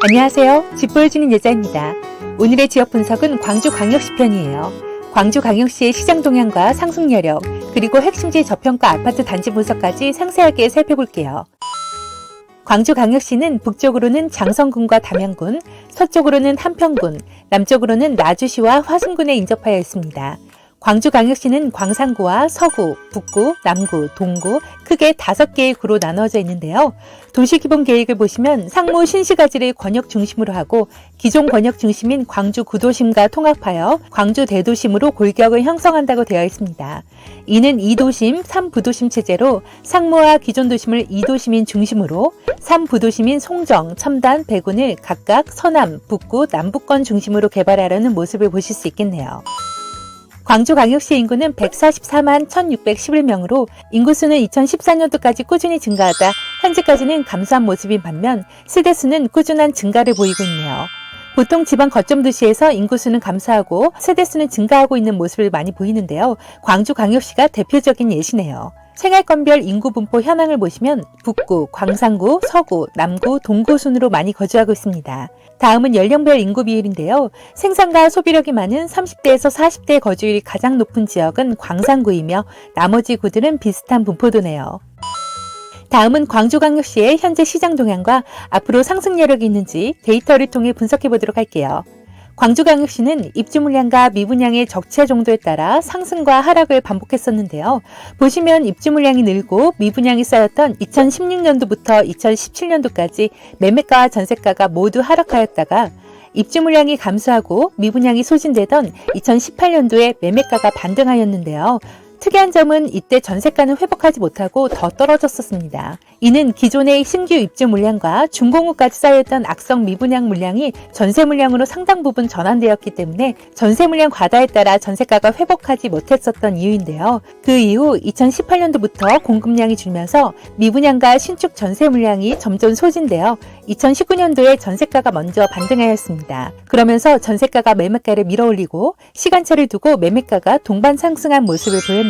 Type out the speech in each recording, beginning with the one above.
안녕하세요. 집 보여주는 여자입니다. 오늘의 지역 분석은 광주광역시 편이에요. 광주광역시의 시장 동향과 상승 여력, 그리고 핵심지 저평가 아파트 단지 분석까지 상세하게 살펴볼게요. 광주광역시는 북쪽으로는 장성군과 담양군, 서쪽으로는 한평군, 남쪽으로는 나주시와 화순군에 인접하여 있습니다. 광주광역시는 광산구와 서구, 북구, 남구, 동구 크게 5개의 구로 나누어져 있는데요. 도시기본계획을 보시면 상무 신시가지를 권역 중심으로 하고 기존 권역 중심인 광주 구도심과 통합하여 광주 대도심으로 골격을 형성한다고 되어 있습니다. 이는 2도심, 3부도심 체제로 상무와 기존 도심을 2도심인 중심으로 3부도심인 송정, 첨단, 배군을 각각 서남, 북구, 남부권 중심으로 개발하려는 모습을 보실 수 있겠네요. 광주광역시 인구는 144만 1611명으로 인구수는 2014년도까지 꾸준히 증가하다 현재까지는 감소한 모습인 반면 세대수는 꾸준한 증가를 보이고 있네요. 보통 지방 거점 도시에서 인구수는 감소하고 세대수는 증가하고 있는 모습을 많이 보이는데요. 광주광역시가 대표적인 예시네요. 생활권별 인구 분포 현황을 보시면 북구, 광산구, 서구, 남구, 동구 순으로 많이 거주하고 있습니다. 다음은 연령별 인구 비율인데요. 생산과 소비력이 많은 30대에서 40대 거주율이 가장 높은 지역은 광산구이며 나머지 구들은 비슷한 분포도네요. 다음은 광주광역시의 현재 시장 동향과 앞으로 상승 여력이 있는지 데이터를 통해 분석해 보도록 할게요. 광주광역시는 입주 물량과 미분양의 적체 정도에 따라 상승과 하락을 반복했었는데요. 보시면 입주 물량이 늘고 미분양이 쌓였던 2016년도부터 2017년도까지 매매가와 전세가가 모두 하락하였다가 입주 물량이 감소하고 미분양이 소진되던 2018년도에 매매가가 반등하였는데요. 특이한 점은 이때 전세가는 회복하지 못하고 더 떨어졌었습니다. 이는 기존의 신규 입주 물량과 준공후까지 쌓여있던 악성 미분양 물량이 전세 물량으로 상당 부분 전환되었기 때문에 전세 물량 과다에 따라 전세가가 회복하지 못했었던 이유인데요. 그 이후 2018년도부터 공급량이 줄면서 미분양과 신축 전세 물량이 점점 소진되어 2019년도에 전세가가 먼저 반등하였습니다. 그러면서 전세가가 매매가를 밀어올리고 시간차를 두고 매매가가 동반 상승한 모습을 보였네요.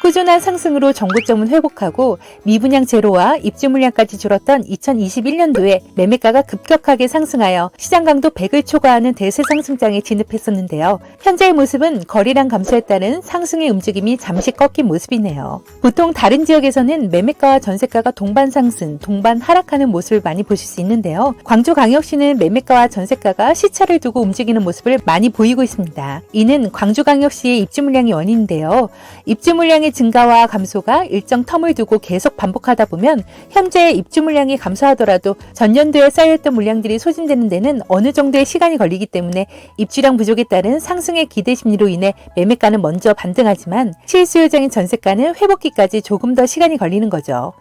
꾸준한 상승으로 정고점은 회복하고 미분양 제로와 입주 물량까지 줄었던 2021년도에 매매가가 급격하게 상승하여 시장 강도 100을 초과하는 대세 상승장에 진입했었는데요. 현재의 모습은 거래량 감소에 따른 상승의 움직임이 잠시 꺾인 모습이네요. 보통 다른 지역에서는 매매가와 전세가가 동반 상승, 동반 하락하는 모습을 많이 보실 수 있는데요. 광주광역시는 매매가와 전세가가 시차를 두고 움직이는 모습을 많이 보이고 있습니다. 이는 광주광역시의 입주 물량이 원인인데요. 입주 물량의 증가와 감소가 일정 텀을 두고 계속 반복하다 보면 현재 입주 물량이 감소하더라도 전년도에 쌓여있던 물량들이 소진되는 데는 어느 정도의 시간이 걸리기 때문에 입주량 부족에 따른 상승의 기대 심리로 인해 매매가는 먼저 반등하지만 실수요장인 전세가는 회복기까지 조금 더 시간이 걸리는 거죠.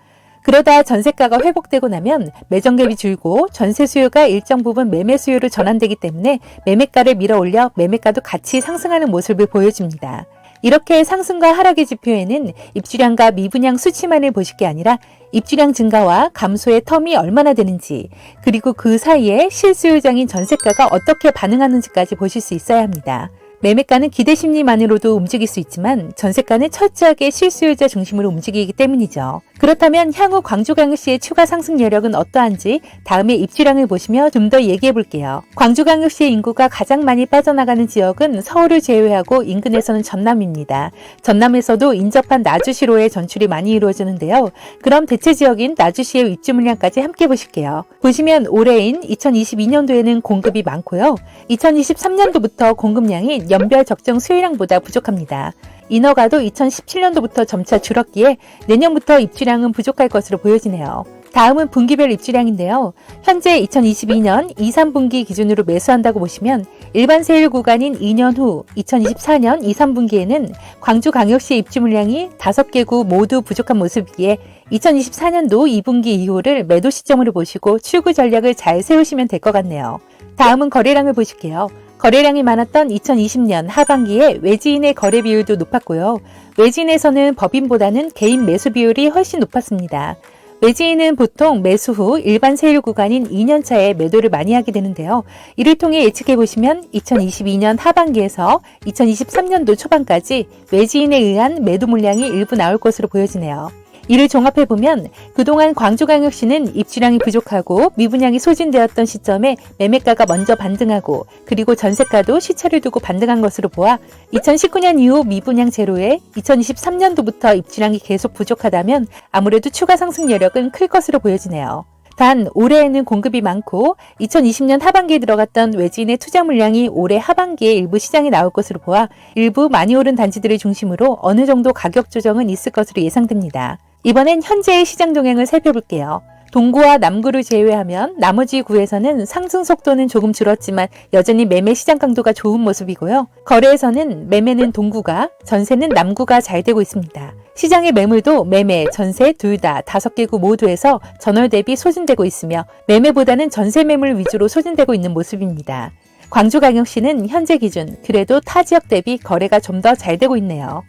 그러다 전세가가 회복되고 나면 매정갭이 줄고 전세 수요가 일정 부분 매매 수요로 전환되기 때문에 매매가를 밀어올려 매매가도 같이 상승하는 모습을 보여줍니다. 이렇게 상승과 하락의 지표에는 입주량과 미분양 수치만을 보실 게 아니라 입주량 증가와 감소의 텀이 얼마나 되는지, 그리고 그 사이에 실수요장인 전세가가 어떻게 반응하는지까지 보실 수 있어야 합니다. 매매가는 기대 심리만으로도 움직일 수 있지만 전세가는 철저하게 실수요자 중심으로 움직이기 때문이죠. 그렇다면 향후 광주광역시의 추가 상승 여력은 어떠한지 다음에 입주량을 보시며 좀 더 얘기해 볼게요. 광주광역시의 인구가 가장 많이 빠져나가는 지역은 서울을 제외하고 인근에서는 전남입니다. 전남에서도 인접한 나주시로의 전출이 많이 이루어지는데요. 그럼 대체 지역인 나주시의 입주 물량까지 함께 보실게요. 보시면 올해인 2022년도에는 공급이 많고요. 2023년도부터 공급량이 연별 적정 수요량보다 부족합니다. 인허가도 2017년도부터 점차 줄었기에 내년부터 입주량은 부족할 것으로 보여지네요. 다음은 분기별 입주량인데요. 현재 2022년 2, 3분기 기준으로 매수한다고 보시면 일반 세율 구간인 2년 후 2024년 2, 3분기에는 광주광역시 입주 물량이 5개 구 모두 부족한 모습이기에 2024년도 2분기 이후를 매도 시점으로 보시고 출구 전략을 잘 세우시면 될 것 같네요. 다음은 거래량을 보실게요. 거래량이 많았던 2020년 하반기에 외지인의 거래 비율도 높았고요. 외지인에서는 법인보다는 개인 매수 비율이 훨씬 높았습니다. 외지인은 보통 매수 후 일반 세율 구간인 2년차에 매도를 많이 하게 되는데요. 이를 통해 예측해보시면 2022년 하반기에서 2023년도 초반까지 외지인에 의한 매도 물량이 일부 나올 것으로 보여지네요. 이를 종합해보면 그동안 광주광역시는 입주량이 부족하고 미분양이 소진되었던 시점에 매매가가 먼저 반등하고 그리고 전세가도 시차를 두고 반등한 것으로 보아 2019년 이후 미분양 제로에 2023년도부터 입주량이 계속 부족하다면 아무래도 추가 상승 여력은 클 것으로 보여지네요. 단 올해에는 공급이 많고 2020년 하반기에 들어갔던 외지인의 투자 물량이 올해 하반기에 일부 시장에 나올 것으로 보아 일부 많이 오른 단지들을 중심으로 어느 정도 가격 조정은 있을 것으로 예상됩니다. 이번엔 현재의 시장 동향을 살펴볼게요. 동구와 남구를 제외하면 나머지 구에서는 상승 속도는 조금 줄었지만 여전히 매매 시장 강도가 좋은 모습이고요. 거래에서는 매매는 동구가, 전세는 남구가 잘 되고 있습니다. 시장의 매물도 매매, 전세 둘 다 5개 구 모두에서 전월 대비 소진되고 있으며 매매보다는 전세 매물 위주로 소진되고 있는 모습입니다. 광주광역시는 현재 기준 그래도 타 지역 대비 거래가 좀 더 잘 되고 있네요.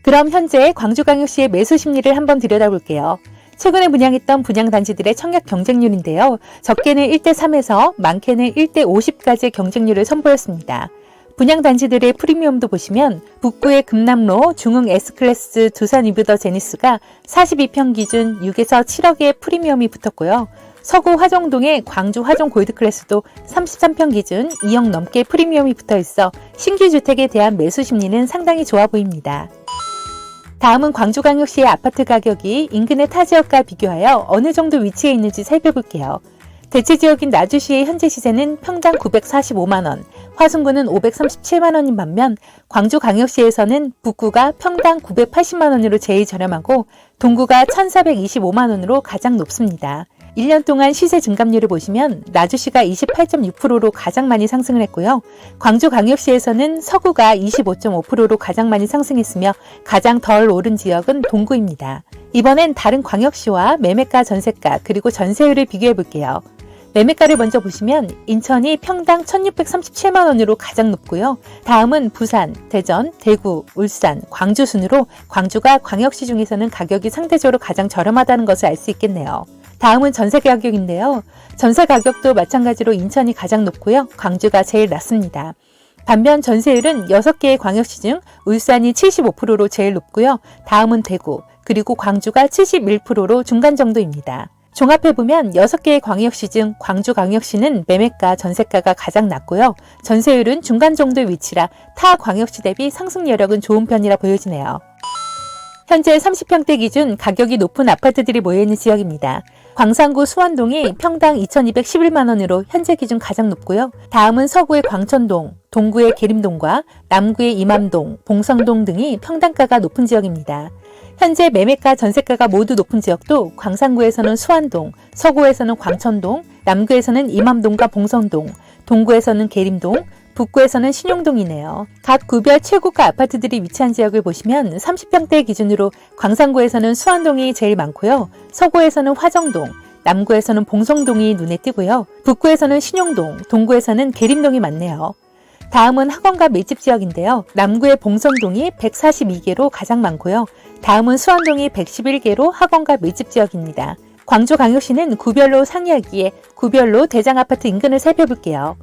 그럼 현재 광주광역시의 매수 심리를 한번 들여다볼게요. 최근에 분양했던 분양단지들의 청약 경쟁률인데요. 적게는 1대3에서 많게는 1대50까지의 경쟁률을 선보였습니다. 분양단지들의 프리미엄도 보시면 북구의 금남로, 중흥 S클래스, 두산 이브더 제니스가 42평 기준 6에서 7억의 프리미엄이 붙었고요. 서구 화정동의 광주 화정 골드클래스도 33평 기준 2억 넘게 프리미엄이 붙어 있어 신규 주택에 대한 매수 심리는 상당히 좋아 보입니다. 다음은 광주광역시의 아파트 가격이 인근의 타 지역과 비교하여 어느 정도 위치해 있는지 살펴볼게요. 대체 지역인 나주시의 현재 시세는 평당 945만원, 화순구는 537만원인 반면 광주광역시에서는 북구가 평당 980만원으로 제일 저렴하고 동구가 1425만원으로 가장 높습니다. 1년 동안 시세 증감률을 보시면 나주시가 28.6%로 가장 많이 상승을 했고요. 광주광역시에서는 서구가 25.5%로 가장 많이 상승했으며 가장 덜 오른 지역은 동구입니다. 이번엔 다른 광역시와 매매가, 전세가, 그리고 전세율을 비교해 볼게요. 매매가를 먼저 보시면 인천이 평당 1637만원으로 가장 높고요. 다음은 부산, 대전, 대구, 울산, 광주 순으로 광주가 광역시 중에서는 가격이 상대적으로 가장 저렴하다는 것을 알 수 있겠네요. 다음은 전세 가격인데요. 전세 가격도 마찬가지로 인천이 가장 높고요. 광주가 제일 낮습니다. 반면 전세율은 6개의 광역시 중 울산이 75%로 제일 높고요. 다음은 대구, 그리고 광주가 71%로 중간 정도입니다. 종합해보면 6개의 광역시 중 광주광역시는 매매가, 전세가가 가장 낮고요. 전세율은 중간 정도의 위치라 타 광역시 대비 상승 여력은 좋은 편이라 보여지네요. 현재 30평대 기준 가격이 높은 아파트들이 모여있는 지역입니다. 광산구 수원동이 평당 2211만원으로 현재 기준 가장 높고요. 다음은 서구의 광천동, 동구의 계림동과 남구의 이맘동, 봉성동 등이 평당가가 높은 지역입니다. 현재 매매가, 전세가가 모두 높은 지역도 광산구에서는 수안동, 서구에서는 광천동, 남구에서는 이맘동과 봉성동, 동구에서는 계림동, 북구에서는 신용동이네요. 각 구별 최고가 아파트들이 위치한 지역을 보시면 30평대 기준으로 광산구에서는 수안동이 제일 많고요. 서구에서는 화정동, 남구에서는 봉성동이 눈에 띄고요. 북구에서는 신용동, 동구에서는 계림동이 많네요. 다음은 학원과 밀집 지역인데요. 남구의 봉성동이 142개로 가장 많고요. 다음은 수안동이 111개로 학원과 밀집 지역입니다. 광주광역시는 구별로 상이하기에 구별로 대장아파트 인근을 살펴볼게요.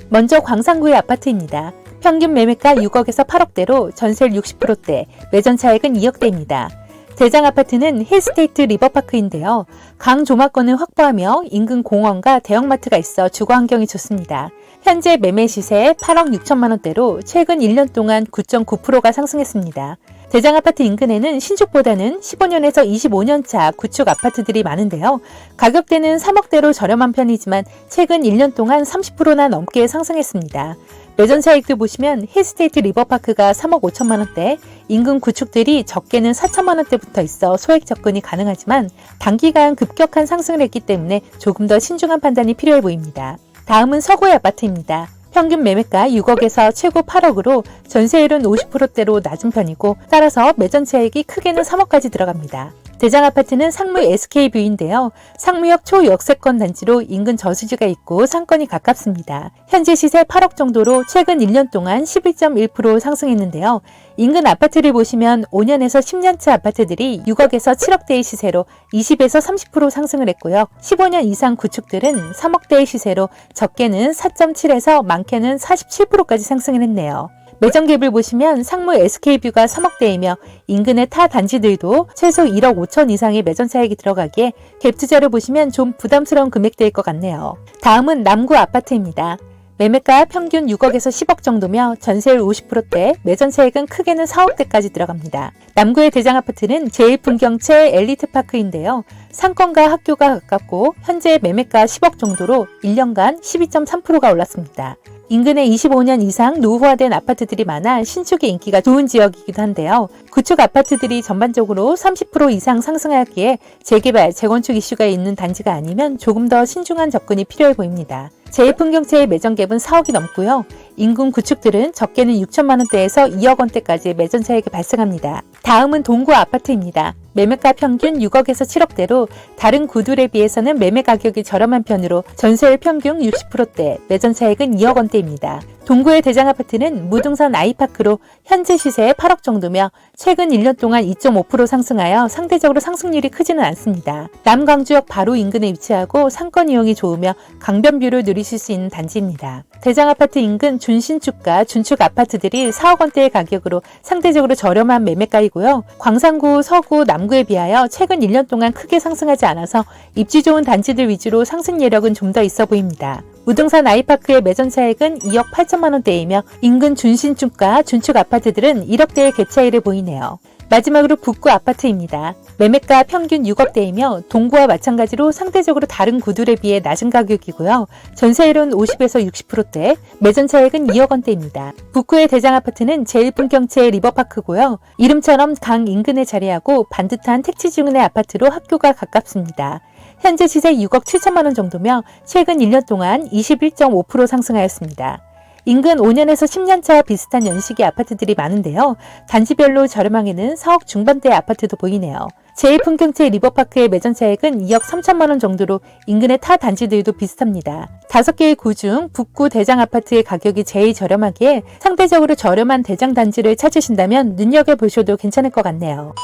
먼저 광산구의 아파트입니다. 평균 매매가 6억에서 8억대로 전세율 60%대, 매전 차액은 2억대입니다. 대장아파트는 힐스테이트 리버파크인데요. 강 조망권을 확보하며 인근 공원과 대형마트가 있어 주거 환경이 좋습니다. 현재 매매 시세 8억 6천만 원대로 최근 1년 동안 9.9%가 상승했습니다. 대장아파트 인근에는 신축보다는 15년에서 25년차 구축 아파트들이 많은데요. 가격대는 3억대로 저렴한 편이지만 최근 1년 동안 30%나 넘게 상승했습니다. 매전 차익도 보시면 힐스테이트 리버파크가 3억 5천만 원대, 인근 구축들이 적게는 4천만 원대부터 있어 소액 접근이 가능하지만 단기간 급격한 상승을 했기 때문에 조금 더 신중한 판단이 필요해 보입니다. 다음은 서구의 아파트입니다. 평균 매매가 6억에서 최고 8억으로 전세율은 50%대로 낮은 편이고 따라서 매전 차익이 크게는 3억까지 들어갑니다. 대장아파트는 상무 SK뷰인데요. 상무역 초역세권 단지로 인근 저수지가 있고 상권이 가깝습니다. 현재 시세 8억 정도로 최근 1년 동안 11.1% 상승했는데요. 인근 아파트를 보시면 5년에서 10년차 아파트들이 6억에서 7억대의 시세로 20에서 30% 상승을 했고요. 15년 이상 구축들은 3억대의 시세로 적게는 4.7에서 많게는 47%까지 상승을 했네요. 매정갭을 보시면 상무 SK뷰가 3억대이며 인근의 타 단지들도 최소 1억 5천 이상의 매전 차익이 들어가기에 갭 투자를 보시면 좀 부담스러운 금액대일 것 같네요. 다음은 남구 아파트입니다. 매매가 평균 6억에서 10억 정도며 전세율 50%대, 매전 차익은 크게는 4억대까지 들어갑니다. 남구의 대장 아파트는 제1풍경채 엘리트파크인데요. 상권과 학교가 가깝고 현재 매매가 10억 정도로 1년간 12.3%가 올랐습니다. 인근에 25년 이상 노후화된 아파트들이 많아 신축의 인기가 좋은 지역이기도 한데요. 구축 아파트들이 전반적으로 30% 이상 상승하기에 재개발, 재건축 이슈가 있는 단지가 아니면 조금 더 신중한 접근이 필요해 보입니다. 제1풍경채의 매전갭은 4억이 넘고요. 인근 구축들은 적게는 6천만 원대에서 2억 원대까지 매전 차익이 발생합니다. 다음은 동구 아파트입니다. 매매가 평균 6억에서 7억대로 다른 구들에 비해서는 매매 가격이 저렴한 편으로 전세율 평균 60%대, 매전 차익은 2억 원대입니다. 동구의 대장 아파트는 무등산 아이파크로 현재 시세 8억 정도며 최근 1년 동안 2.5% 상승하여 상대적으로 상승률이 크지는 않습니다. 남광주역 바로 인근에 위치하고 상권 이용이 좋으며 강변뷰를 누리실 수 있는 단지입니다. 대장 아파트 인근 준신축과 준축 아파트들이 4억 원대의 가격으로 상대적으로 저렴한 매매가이고요. 광산구, 서구, 남구에 비하여 최근 1년 동안 크게 상승하지 않아서 입지 좋은 단지들 위주로 상승 여력은 좀 더 있어 보입니다. 무등산 아이파크의 매전 차익은 2억 8천만 원대이며 인근 준신축과 준축 아파트들은 1억대의 갭 차이를 보이네요. 마지막으로 북구 아파트입니다. 매매가 평균 6억대이며 동구와 마찬가지로 상대적으로 다른 구들에 비해 낮은 가격이고요. 전세율은 50에서 60%대, 매전 차익은 2억 원대입니다. 북구의 대장 아파트는 제1풍경채 리버파크고요. 이름처럼 강 인근에 자리하고 반듯한 택지 주문의 아파트로 학교가 가깝습니다. 현재 시세 6억 7천만 원 정도며 최근 1년 동안 21.5% 상승하였습니다. 인근 5년에서 10년차 비슷한 연식의 아파트들이 많은데요. 단지별로 저렴하게는 4억 중반대의 아파트도 보이네요. 제1풍경채 리버파크의 매전 차익은 2억 3천만 원 정도로 인근의 타 단지들도 비슷합니다. 5개의 구 중 북구 대장 아파트의 가격이 제일 저렴하기에 상대적으로 저렴한 대장 단지를 찾으신다면 눈여겨보셔도 괜찮을 것 같네요.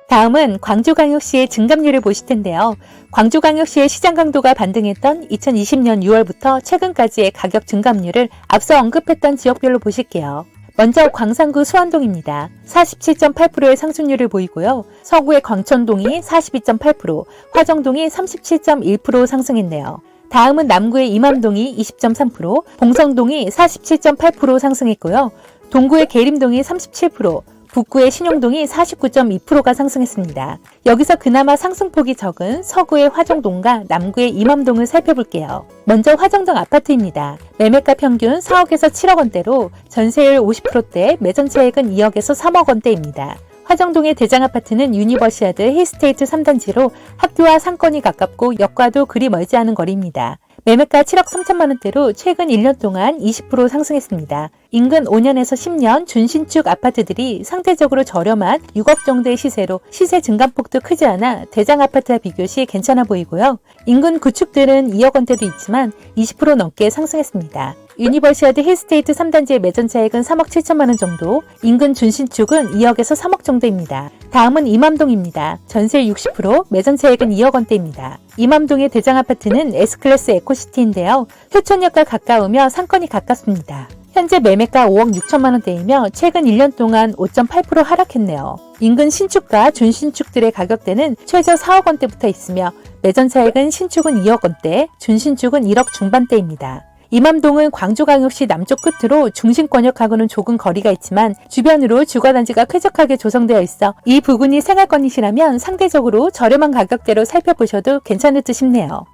다음은 광주광역시의 증감률을 보실 텐데요. 광주광역시의 시장 강도가 반등했던 2020년 6월부터 최근까지의 가격 증감률을 앞서 언급했던 지역별로 보실게요. 먼저 광산구 수안동입니다. 47.8%의 상승률을 보이고요. 서구의 광천동이 42.8%, 화정동이 37.1% 상승했네요. 다음은 남구의 이맘동이 20.3%, 봉성동이 47.8% 상승했고요. 동구의 계림동이 37%, 북구의 신용동이 49.2%가 상승했습니다. 여기서 그나마 상승폭이 적은 서구의 화정동과 남구의 이맘동을 살펴볼게요. 먼저 화정동 아파트입니다. 매매가 평균 4억에서 7억 원대로 전세율 50%대, 매전 차익은 2억에서 3억 원대입니다. 화정동의 대장 아파트는 유니버시아드 힐스테이트 3단지로 학교와 상권이 가깝고 역과도 그리 멀지 않은 거리입니다. 매매가 7억 3천만 원대로 최근 1년 동안 20% 상승했습니다. 인근 5년에서 10년 준신축 아파트들이 상대적으로 저렴한 6억 정도의 시세로 시세 증감폭도 크지 않아 대장 아파트와 비교 시 괜찮아 보이고요. 인근 구축들은 2억 원대도 있지만 20% 넘게 상승했습니다. 유니버시아드 힐스테이트 3단지의 매전 차익은 3억 7천만 원 정도, 인근 준신축은 2억에서 3억 정도입니다. 다음은 이맘동입니다. 전세율 60%, 매전 차익은 2억 원대입니다. 이맘동의 대장 아파트는 S클래스 에코시티인데요. 효촌역과 가까우며 상권이 가깝습니다. 현재 매매가 5억 6천만 원대이며 최근 1년 동안 5.8% 하락했네요. 인근 신축과 준신축들의 가격대는 최저 4억 원대부터 있으며 매전 차익은 신축은 2억 원대, 준신축은 1억 중반대입니다. 이맘동은 광주광역시 남쪽 끝으로 중심권역하고는 조금 거리가 있지만 주변으로 주거단지가 쾌적하게 조성되어 있어 이 부근이 생활권이시라면 상대적으로 저렴한 가격대로 살펴보셔도 괜찮을 듯 싶네요.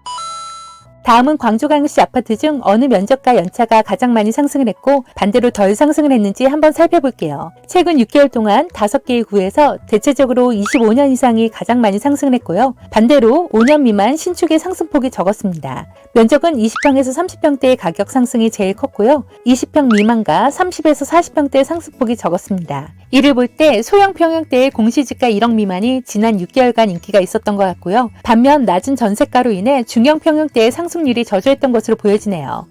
다음은 광주광역시 아파트 중 어느 면적과 연차가 가장 많이 상승을 했고 반대로 덜 상승을 했는지 한번 살펴볼게요. 최근 6개월 동안 5개의 구에서 대체적으로 25년 이상이 가장 많이 상승을 했고요. 반대로 5년 미만 신축의 상승폭이 적었습니다. 면적은 20평에서 30평대의 가격 상승이 제일 컸고요. 20평 미만과 30에서 40평대의 상승폭이 적었습니다. 이를 볼 때 소형 평형대의 공시지가 1억 미만이 지난 6개월간 인기가 있었던 것 같고요. 반면 낮은 전세가로 인해 중형 평형대의 상승률이 저조했던 것으로 보여지네요.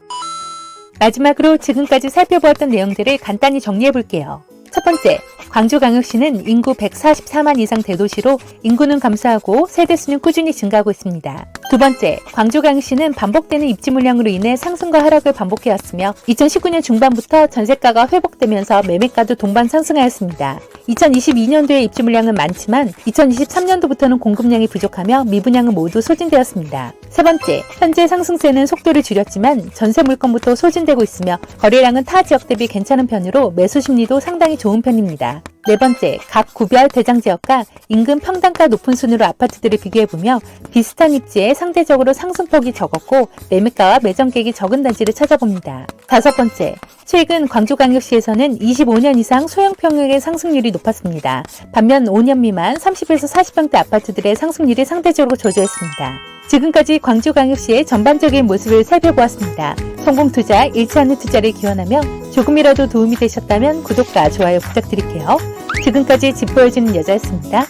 마지막으로 지금까지 살펴보았던 내용들을 간단히 정리해 볼게요. 첫 번째, 광주광역시는 인구 144만 이상 대도시로 인구는 감소하고 세대수는 꾸준히 증가하고 있습니다. 두 번째, 광주광역시는 반복되는 입지 물량으로 인해 상승과 하락을 반복해왔으며 2019년 중반부터 전세가가 회복되면서 매매가도 동반 상승하였습니다. 2022년도에 입지 물량은 많지만 2023년도부터는 공급량이 부족하며 미분양은 모두 소진되었습니다. 세 번째, 현재 상승세는 속도를 줄였지만 전세 물건부터 소진되고 있으며 거래량은 타 지역 대비 괜찮은 편으로 매수 심리도 상당히 좋은 편입니다. 네 번째, 각 구별 대장 지역과 인근 평당가 높은 순으로 아파트들을 비교해보며 비슷한 입지에 상대적으로 상승폭이 적었고 매매가와 매정객이 적은 단지를 찾아봅니다. 다섯 번째, 최근 광주광역시에서는 25년 이상 소형 평형의 상승률이 높았습니다. 반면 5년 미만 30에서 40평대 아파트들의 상승률이 상대적으로 저조했습니다. 지금까지 광주광역시의 전반적인 모습을 살펴보았습니다. 성공투자, 잃지 않는 투자를 기원하며 조금이라도 도움이 되셨다면 구독과 좋아요 부탁드릴게요. 지금까지 집 보여주는 여자였습니다.